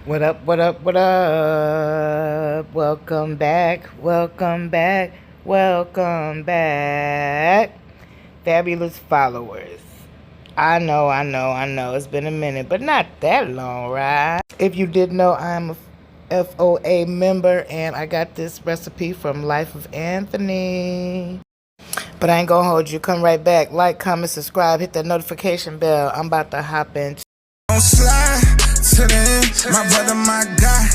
What up, what up, what up? Welcome back, welcome back, welcome back. Fabulous followers. I know. It's been a minute, but not that long, right? If you didn't know, I'm a FOA member, and I got this recipe from Life of Anthony. But I ain't gonna hold you. Come right back. Like, comment, subscribe, hit that notification bell. I'm about to hop in. Don't slide to the end. My brother, my guy,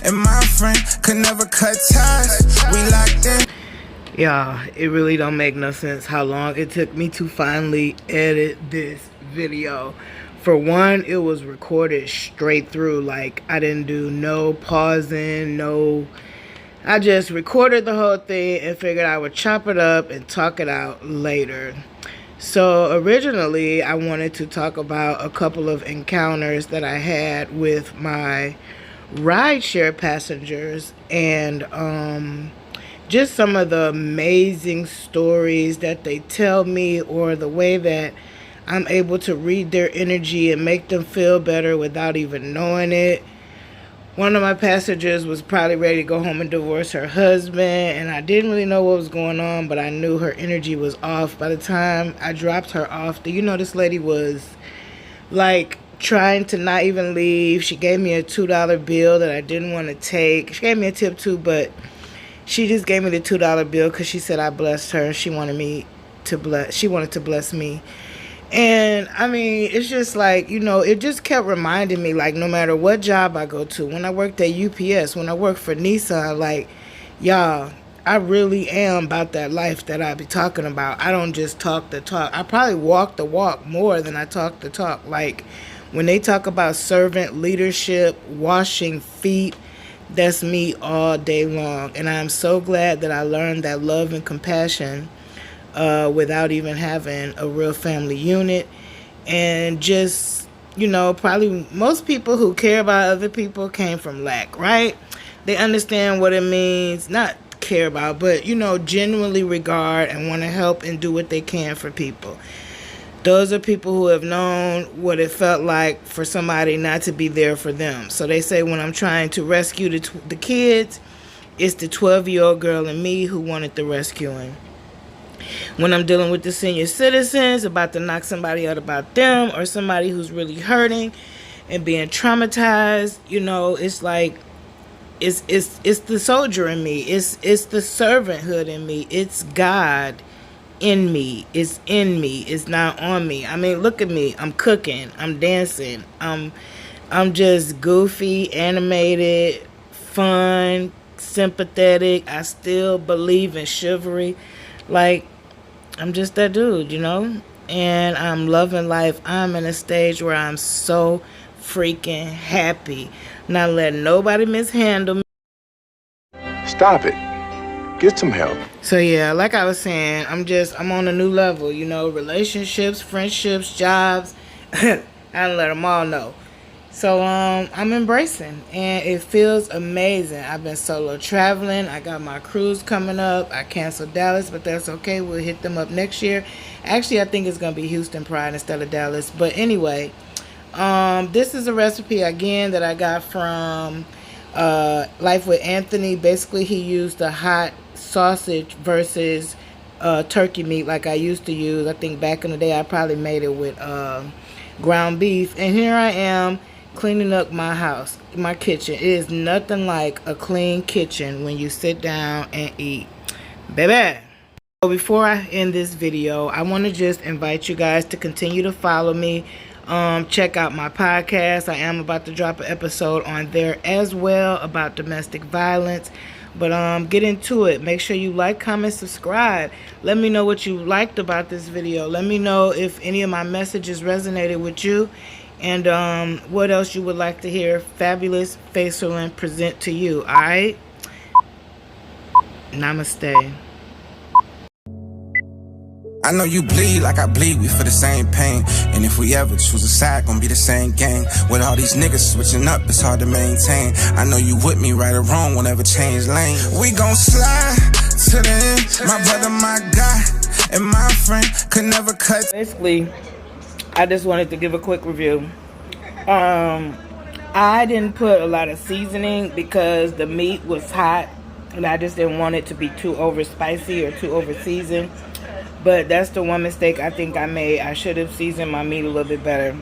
and my friend could never cut ties. We locked in. Y'all, it really don't make no sense how long it took me to finally edit this video. For one, it was recorded straight through. Like, I didn't do no pausing, I just recorded the whole thing and figured I would chop it up and talk it out later. So originally, I wanted to talk about a couple of encounters that I had with my rideshare passengers and just some of the amazing stories that they tell me, or the way that I'm able to read their energy and make them feel better without even knowing it. One of my passengers was probably ready to go home and divorce her husband, and I didn't really know what was going on, but I knew her energy was off. By the time I dropped her off, this lady was like trying to not even leave. She gave me a $2 bill that I didn't want to take. She gave me a tip too, but she just gave me the $2 bill because she said I blessed her. She wanted to bless me. And I mean, it's just like, it just kept reminding me, like, no matter what job I go to, when I worked at UPS, when I worked for Nissan, like, y'all, I really am about that life that I be talking about. I don't just talk the talk. I probably walk the walk more than I talk the talk. Like, when they talk about servant leadership, washing feet, that's me all day long. And I'm so glad that I learned that love and compassion without even having a real family unit. And just, probably most people who care about other people came from lack, right? They understand what it means, not care about, but, genuinely regard and want to help and do what they can for people. Those are people who have known what it felt like for somebody not to be there for them. So they say when I'm trying to rescue the kids, it's the 12-year-old girl in me who wanted the rescuing. When I'm dealing with the senior citizens, about to knock somebody out about them, or somebody who's really hurting and being traumatized, it's like, it's the soldier in me. It's the servanthood in me. It's God in me. It's in me. It's not on me. I mean, look at me. I'm cooking. I'm dancing. I'm just goofy, animated, fun, sympathetic. I still believe in chivalry. Like, I'm just that dude, and I'm loving life. I'm in a stage where I'm so freaking happy. Not letting nobody mishandle me. Stop it. Get some help. So yeah, like I was saying, I'm on a new level, relationships, friendships, jobs. I let them all know. So I'm embracing, and it feels amazing. I've been solo traveling. I got my cruise coming up. I canceled Dallas, but that's okay. We'll hit them up next year. Actually, I think it's going to be Houston Pride instead of Dallas. But anyway, this is a recipe, again, that I got from Life with Anthony. Basically, he used the hot sausage versus turkey meat like I used to use. I think back in the day, I probably made it with ground beef. And here I am, cleaning up my house, my kitchen. It is nothing like a clean kitchen when you sit down and eat, baby. So before I end this video, I want to just invite you guys to continue to follow me. Check out my podcast. I am about to drop an episode on there as well about domestic violence. But get into it. Make sure you like, comment, subscribe. Let me know what you liked about this video. Let me know if any of my messages resonated with you, and what else you would like to hear Fabulous Facerland present to you. Alright? Namaste. I know you bleed like I bleed, we feel the same pain. And if we ever choose a side, gonna be the same gang. With all these niggas switching up, it's hard to maintain. I know you with me, right or wrong, won't ever change lane. We gon' slide to the end. My brother, my guy, and my friend could never cut. Basically, I just wanted to give a quick review. I didn't put a lot of seasoning because the meat was hot and I just didn't want it to be too over spicy or too over seasoned. But that's the one mistake I think I made. I should have seasoned my meat a little bit better.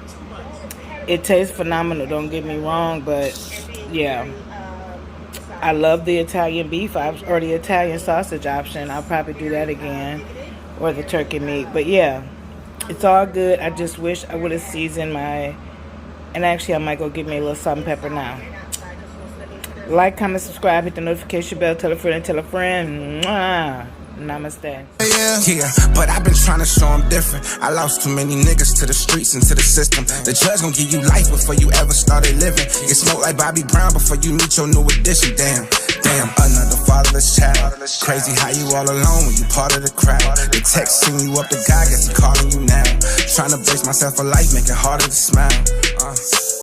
It tastes phenomenal, don't get me wrong, but yeah. I love the Italian beef or the Italian sausage option. I'll probably do that again, or the turkey meat. But yeah, it's all good. I just wish I would have seasoned my, and actually I might go get me a little salt and pepper now. Like, comment, subscribe, hit the notification bell, tell a friend, tell a friend. Mwah. Namaste. Yeah, but I've been trying to show them different. I lost too many niggas to the streets and to the system. The judge gon' give you life before you ever started living. Get smoked like Bobby Brown before you meet your new addition. Damn, another fatherless child. Crazy how you all alone when you part of the crowd. The text send you up the guy, guess he calling you now. Trying to brace myself for life, make it harder to smile.